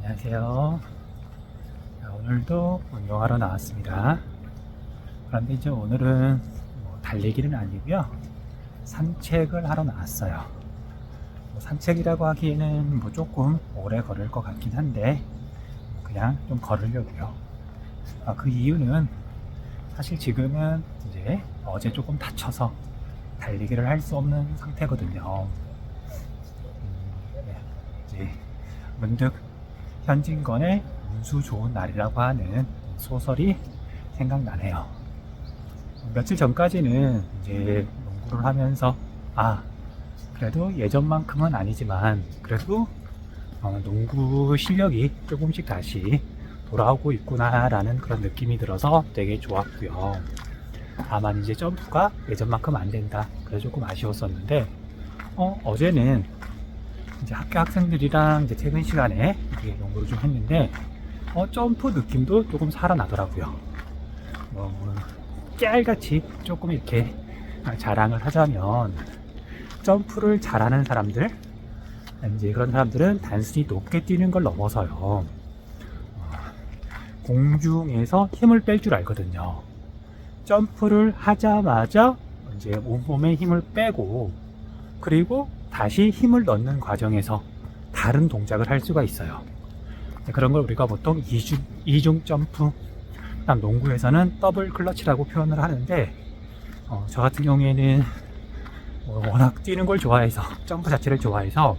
안녕하세요. 자, 오늘도 운동하러 나왔습니다. 그런데 이제 오늘은 달리기는 아니고요. 산책을 하러 나왔어요. 산책이라고 하기에는 조금 오래 걸을 것 같긴 한데 그냥 좀 걸으려고요. 그 이유는 사실 지금은 이제 어제 조금 다쳐서 달리기를 할 수 없는 상태거든요. 네, 이제 문득 현진건의 운수 좋은 날이라고 하는 소설이 생각나네요. 며칠 전까지는 이제 농구를 하면서 그래도 예전만큼은 아니지만 그래도 농구 실력이 조금씩 다시 돌아오고 있구나 라는 그런 느낌이 들어서 되게 좋았고요. 다만 이제 점프가 예전만큼 안 된다, 그래서 조금 아쉬웠었는데 어제는 이제 학교 학생들이랑 이제 퇴근 시간에 이렇게 농구를 좀 했는데 점프 느낌도 조금 살아나더라고요. 깨알같이 조금 이렇게 자랑을 하자면, 점프를 잘하는 사람들, 이제 그런 사람들은 단순히 높게 뛰는 걸 넘어서요, 공중에서 힘을 뺄 줄 알거든요. 점프를 하자마자 이제 온몸에 힘을 빼고, 그리고 다시 힘을 넣는 과정에서 다른 동작을 할 수가 있어요. 그런 걸 우리가 보통 이중 점프, 농구에서는 더블 클러치라고 표현을 하는데, 저 같은 경우에는 워낙 뛰는 걸 좋아해서, 점프 자체를 좋아해서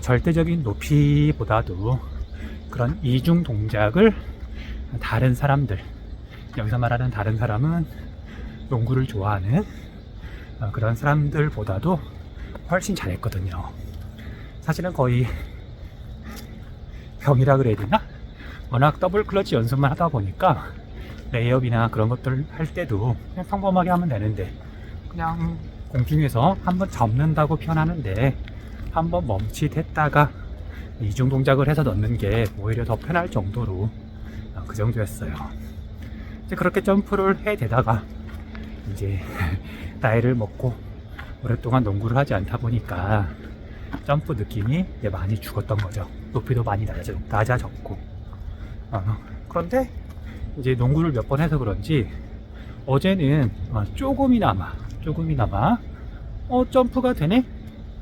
절대적인 높이보다도 그런 이중 동작을 다른 사람들, 여기서 말하는 다른 사람은 농구를 좋아하는 그런 사람들보다도 훨씬 잘했거든요. 사실은 거의 병이라 그래야 되나? 워낙 더블 클러치 연습만 하다 보니까 레이업이나 그런 것들 할 때도 그냥 평범하게 하면 되는데, 그냥 공중에서 한번 접는다고 표현하는데 한번 멈칫했다가 이중 동작을 해서 넣는 게 오히려 더 편할 정도로 그 정도였어요. 이제 그렇게 점프를 해대다가 이제 나이를 먹고 오랫동안 농구를 하지 않다 보니까 점프 느낌이 이제 많이 죽었던 거죠. 높이도 많이 낮아졌고. 그런데 이제 농구를 몇 번 해서 그런지 어제는 조금이나마 점프가 되네?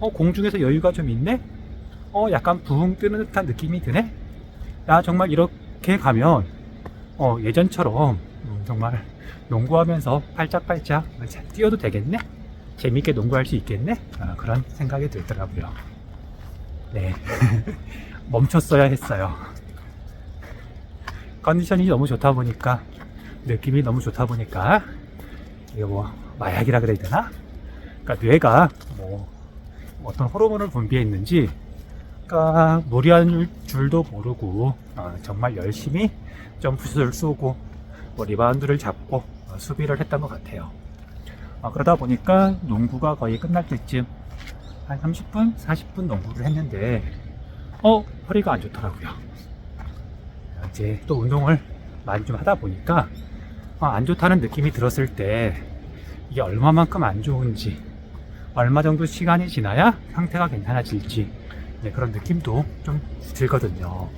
공중에서 여유가 좀 있네? 약간 붕 뜨는 듯한 느낌이 드네? 정말 이렇게 가면 예전처럼 정말 농구하면서 팔짝팔짝 뛰어도 되겠네? 재밌게 농구할 수 있겠네? 그런 생각이 들더라고요. 네. 멈췄어야 했어요. 컨디션이 너무 좋다 보니까, 느낌이 너무 좋다 보니까, 이게 마약이라 그래야 되나? 그러니까 뇌가 어떤 호르몬을 분비했는지, 그러니까 무리한 줄도 모르고 정말 열심히 점프슛을 쏘고 리바운드를 잡고 수비를 했던 것 같아요. 그러다 보니까 농구가 거의 끝날 때쯤 한 30분, 40분 농구를 했는데 허리가 안 좋더라고요. 이제 또 운동을 많이 좀 하다 보니까 안 좋다는 느낌이 들었을 때 이게 얼마만큼 안 좋은지, 얼마 정도 시간이 지나야 상태가 괜찮아질지, 그런 느낌도 좀 들거든요.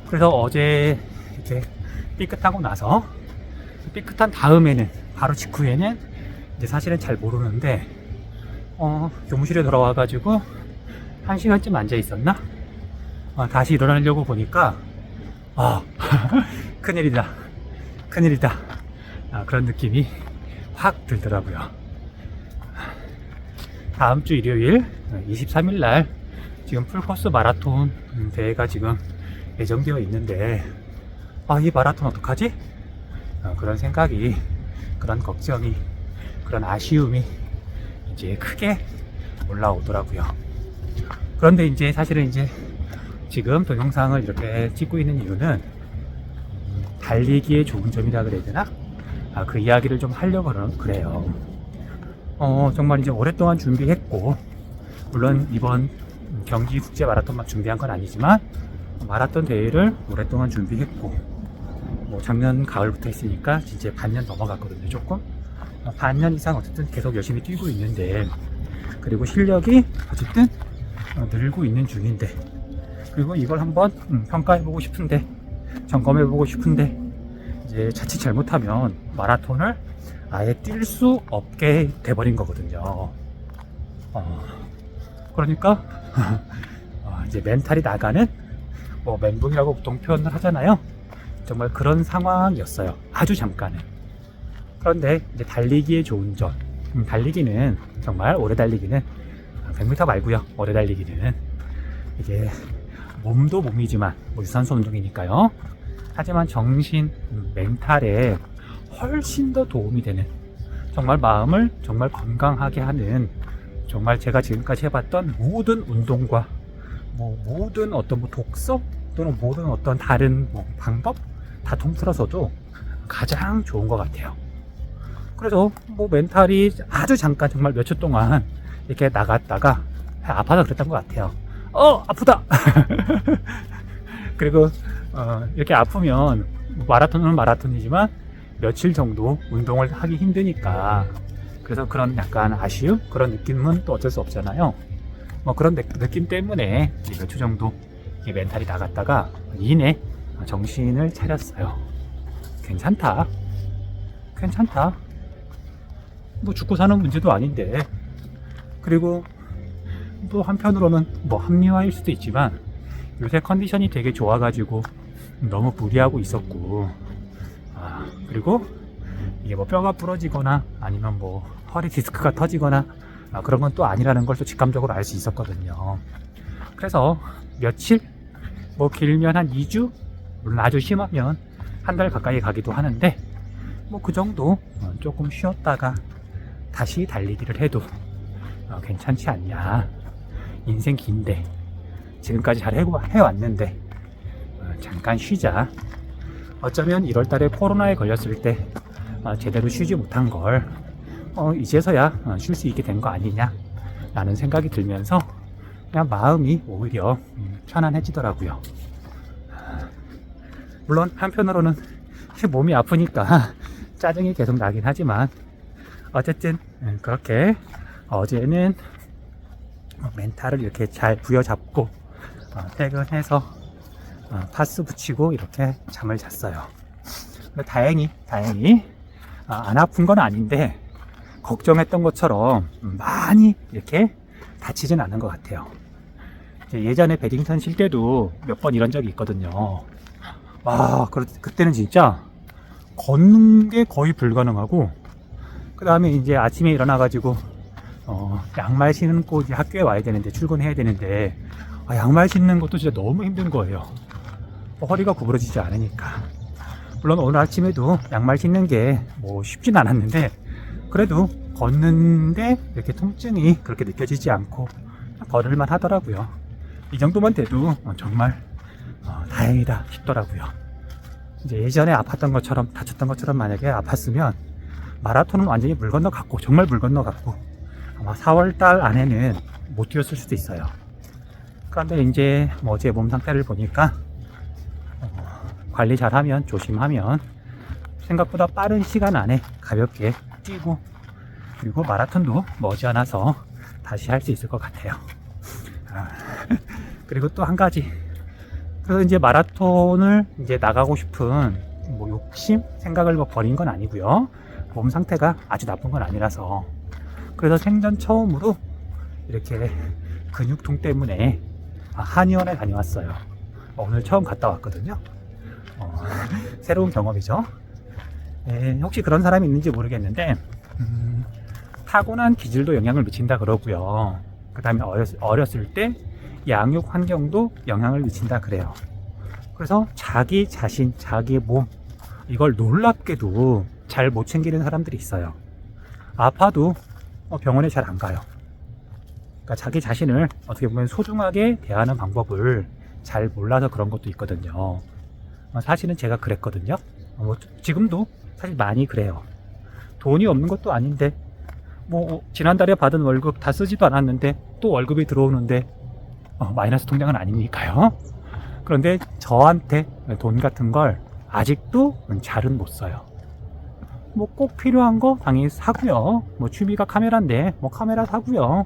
그래서 어제 이렇게 삐끗하고 나서, 삐끗한 다음에는, 바로 직후에는 이제 사실은 잘 모르는데 교무실에 돌아와가지고 1시간쯤 앉아 있었나? 다시 일어나려고 보니까 큰일이다 그런 느낌이 확 들더라고요. 다음 주 일요일 23일 날 지금 풀코스 마라톤 대회가 지금 예정되어 있는데, 이 마라톤 어떡하지? 그런 생각이, 그런 걱정이, 그런 아쉬움이 이제 크게 올라오더라고요. 그런데 이제 사실은 이제 지금 동영상을 이렇게 찍고 있는 이유는 달리기의 좋은 점이라 그래야 되나? 그 이야기를 좀 하려고 그래요. 정말 이제 오랫동안 준비했고, 물론 이번 경기 국제 마라톤만 준비한 건 아니지만 마라톤 대회를 오랫동안 준비했고, 작년 가을부터 했으니까 진짜 반년 넘어갔거든요. 조금 반년 이상 어쨌든 계속 열심히 뛰고 있는데, 그리고 실력이 어쨌든 늘고 있는 중인데, 그리고 이걸 한번 평가해보고 싶은데, 점검해보고 싶은데, 이제 자칫 잘못하면 마라톤을 아예 뛸 수 없게 돼버린 거거든요. 그러니까 이제 멘탈이 나가는, 뭐 멘붕이라고 보통 표현을 하잖아요. 정말 그런 상황이었어요. 아주 잠깐은. 그런데 이제 달리기에 좋은 점, 달리기는 정말 오래 달리기는 100m 말고요. 오래 달리기는 이게 몸도 몸이지만 뭐 유산소 운동이니까요. 하지만 정신, 멘탈에 훨씬 더 도움이 되는, 정말 마음을 정말 건강하게 하는, 정말 제가 지금까지 해봤던 모든 운동과 뭐 모든 어떤 뭐 독서 또는 모든 어떤 다른 뭐 방법 다 통틀어서도 가장 좋은 것 같아요. 그래서 뭐 멘탈이 아주 잠깐 정말 몇 초 동안 이렇게 나갔다가 아파서 그랬던 것 같아요. 아프다. 그리고 이렇게 아프면 마라톤은 마라톤이지만 며칠 정도 운동을 하기 힘드니까, 그래서 그런 약간 아쉬움, 그런 느낌은 또 어쩔 수 없잖아요. 뭐 그런 느낌 때문에 몇 초 정도 멘탈이 나갔다가 이내 정신을 차렸어요. 괜찮다. 뭐 죽고 사는 문제도 아닌데. 그리고 또 한편으로는 뭐 합리화일 수도 있지만, 요새 컨디션이 되게 좋아가지고 너무 무리하고 있었고, 그리고 이게 뭐 뼈가 부러지거나 아니면 뭐 허리 디스크가 터지거나 그런 건 또 아니라는 걸 또 직감적으로 알 수 있었거든요. 그래서 며칠, 뭐 길면 한 2주, 물론 아주 심하면 한 달 가까이 가기도 하는데, 뭐 그 정도 조금 쉬었다가 다시 달리기를 해도 괜찮지 않냐. 인생 긴데 지금까지 잘 해왔는데 잠깐 쉬자. 어쩌면 1월달에 코로나에 걸렸을 때 제대로 쉬지 못한 걸 이제서야 쉴 수 있게 된 거 아니냐 라는 생각이 들면서 그냥 마음이 오히려 편안해지더라고요. 물론 한편으로는 몸이 아프니까 짜증이 계속 나긴 하지만, 어쨌든 그렇게 어제는 멘탈을 이렇게 잘 부여잡고 퇴근해서 파스 붙이고 이렇게 잠을 잤어요. 근데 다행히 안 아픈 건 아닌데 걱정했던 것처럼 많이 이렇게 다치진 않은 것 같아요. 예전에 배딩턴 칠 때도 몇 번 이런 적이 있거든요. 그때는 진짜 걷는 게 거의 불가능하고, 그 다음에 이제 아침에 일어나가지고 양말 신고 이제 학교에 와야 되는데, 출근해야 되는데 양말 신는 것도 진짜 너무 힘든 거예요. 허리가 구부러지지 않으니까. 물론 오늘 아침에도 양말 신는 게 뭐 쉽진 않았는데, 그래도 걷는데 이렇게 통증이 그렇게 느껴지지 않고 걸을만 하더라고요. 이 정도만 돼도 정말 다행이다 싶더라고요. 이제 예전에 아팠던 것처럼, 다쳤던 것처럼 만약에 아팠으면 마라톤은 완전히 물 건너갔고, 정말 물 건너갔고, 아마 4월달 안에는 못 뛰었을 수도 있어요. 그런데 이제 뭐 제 몸 상태를 보니까 관리 잘하면, 조심하면 생각보다 빠른 시간 안에 가볍게 뛰고, 그리고 마라톤도 머지않아서 다시 할 수 있을 것 같아요. 그리고 또 한 가지, 그래서 이제 마라톤을 이제 나가고 싶은 뭐 욕심, 생각을 뭐 버린 건 아니고요. 몸 상태가 아주 나쁜 건 아니라서. 그래서 생전 처음으로 이렇게 근육통 때문에 한의원에 다녀왔어요. 오늘 처음 갔다 왔거든요. 새로운 경험이죠. 혹시 그런 사람이 있는지 모르겠는데, 타고난 기질도 영향을 미친다 그러고요. 그 다음에 어렸을 때 양육 환경도 영향을 미친다 그래요. 그래서 자기 자신, 자기 몸, 이걸 놀랍게도 잘 못 챙기는 사람들이 있어요. 아파도 병원에 잘 안 가요. 그러니까 자기 자신을 어떻게 보면 소중하게 대하는 방법을 잘 몰라서 그런 것도 있거든요. 사실은 제가 그랬거든요. 지금도 사실 많이 그래요. 돈이 없는 것도 아닌데, 뭐 지난달에 받은 월급 다 쓰지도 않았는데 또 월급이 들어오는데 마이너스 통장은 아니니까요. 그런데 저한테 돈 같은 걸 아직도 잘은 못 써요. 뭐 꼭 필요한 거 당연히 사고요. 뭐 취미가 카메라인데 뭐 카메라 사고요.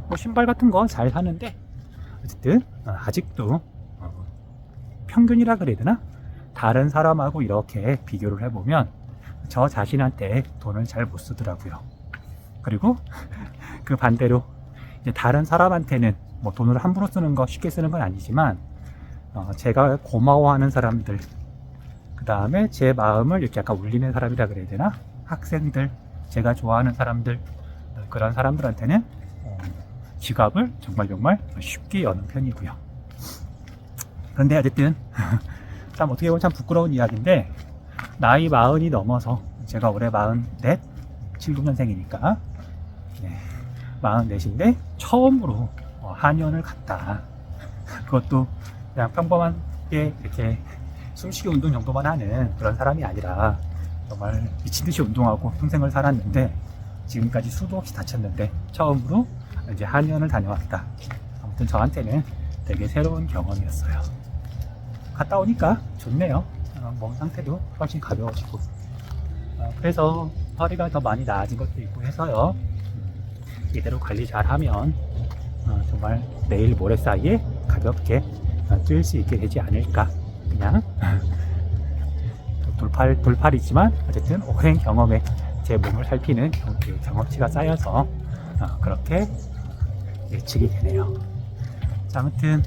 뭐 신발 같은 거 잘 사는데, 어쨌든 아직도 평균이라 그래야 되나? 다른 사람하고 이렇게 비교를 해보면 저 자신한테 돈을 잘 못 쓰더라고요. 그리고 그 반대로 이제 다른 사람한테는 뭐 돈을 함부로 쓰는 거 쉽게 쓰는 건 아니지만 제가 고마워하는 사람들, 그 다음에 제 마음을 이렇게 약간 울리는 사람이라 그래야 되나? 학생들, 제가 좋아하는 사람들, 그런 사람들한테는 지갑을 정말 쉽게 여는 편이고요. 그런데 어쨌든 참 어떻게 보면 참 부끄러운 이야기인데, 나이 40이 넘어서, 제가 올해 44, 79년생이니까 44인데 처음으로 한의원을 갔다. 그것도 그냥 평범하게 이렇게 숨쉬기 운동 정도만 하는 그런 사람이 아니라 정말 미친듯이 운동하고 평생을 살았는데, 지금까지 수도 없이 다쳤는데 처음으로 이제 한의원을 다녀왔다. 아무튼 저한테는 되게 새로운 경험이었어요. 갔다 오니까 좋네요. 몸 상태도 훨씬 가벼워지고, 그래서 허리가 더 많이 나아진 것도 있고 해서요. 이대로 관리 잘하면 정말 내일 모레 사이에 가볍게 뛸 수 있게 되지 않을까. 그냥 돌팔이지만 어쨌든 오랜 경험에 제 몸을 살피는 경험치가 쌓여서 그렇게 예측이 되네요. 자, 아무튼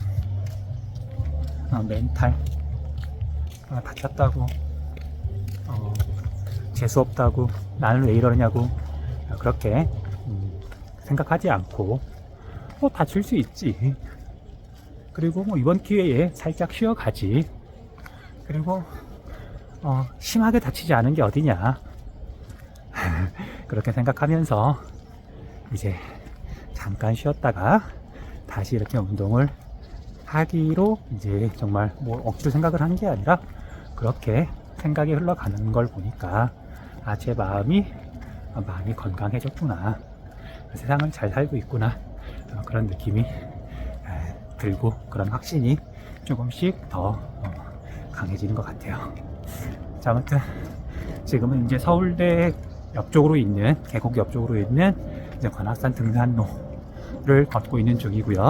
멘탈 다쳤다고 재수없다고 나는 왜 이러냐고 그렇게 생각하지 않고 다칠 수 있지. 그리고 뭐 이번 기회에 살짝 쉬어가지. 그리고 심하게 다치지 않은 게 어디냐. 그렇게 생각하면서 이제 잠깐 쉬었다가 다시 이렇게 운동을 하기로 이제 정말 뭐 억지로 생각을 한 게 아니라 그렇게 생각이 흘러가는 걸 보니까 제 마음이 많이 건강해졌구나. 세상을 잘 살고 있구나. 그런 느낌이 들고 그런 확신이 조금씩 더 강해지는 것 같아요. 자, 아무튼 지금은 이제 서울대 옆쪽으로 있는, 계곡 옆쪽으로 있는 이제 관악산 등산로를 걷고 있는 중이고요.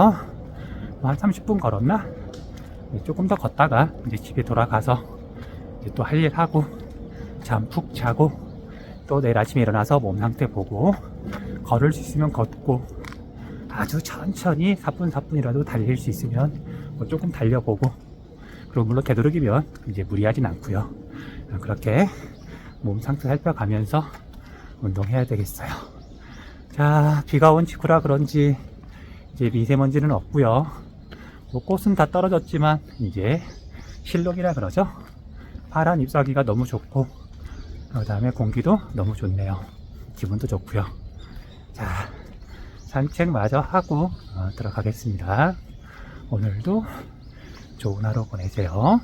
한 30분 걸었나? 조금 더 걷다가 이제 집에 돌아가서 이제 또 할 일 하고 잠 푹 자고 또 내일 아침에 일어나서 몸 상태 보고 걸을 수 있으면 걷고 아주 천천히 4분이라도 달릴 수 있으면 뭐 조금 달려보고, 그리고 물론 되도록이면 이제 무리하진 않고요. 그렇게 몸 상태 살펴가면서 운동해야 되겠어요. 자, 비가 온 직후라 그런지 이제 미세먼지는 없고요. 뭐 꽃은 다 떨어졌지만 이제 실록이라 그러죠. 파란 잎사귀가 너무 좋고, 그 다음에 공기도 너무 좋네요. 기분도 좋고요. 자, 산책 마저 하고 들어가겠습니다. 오늘도 좋은 하루 보내세요.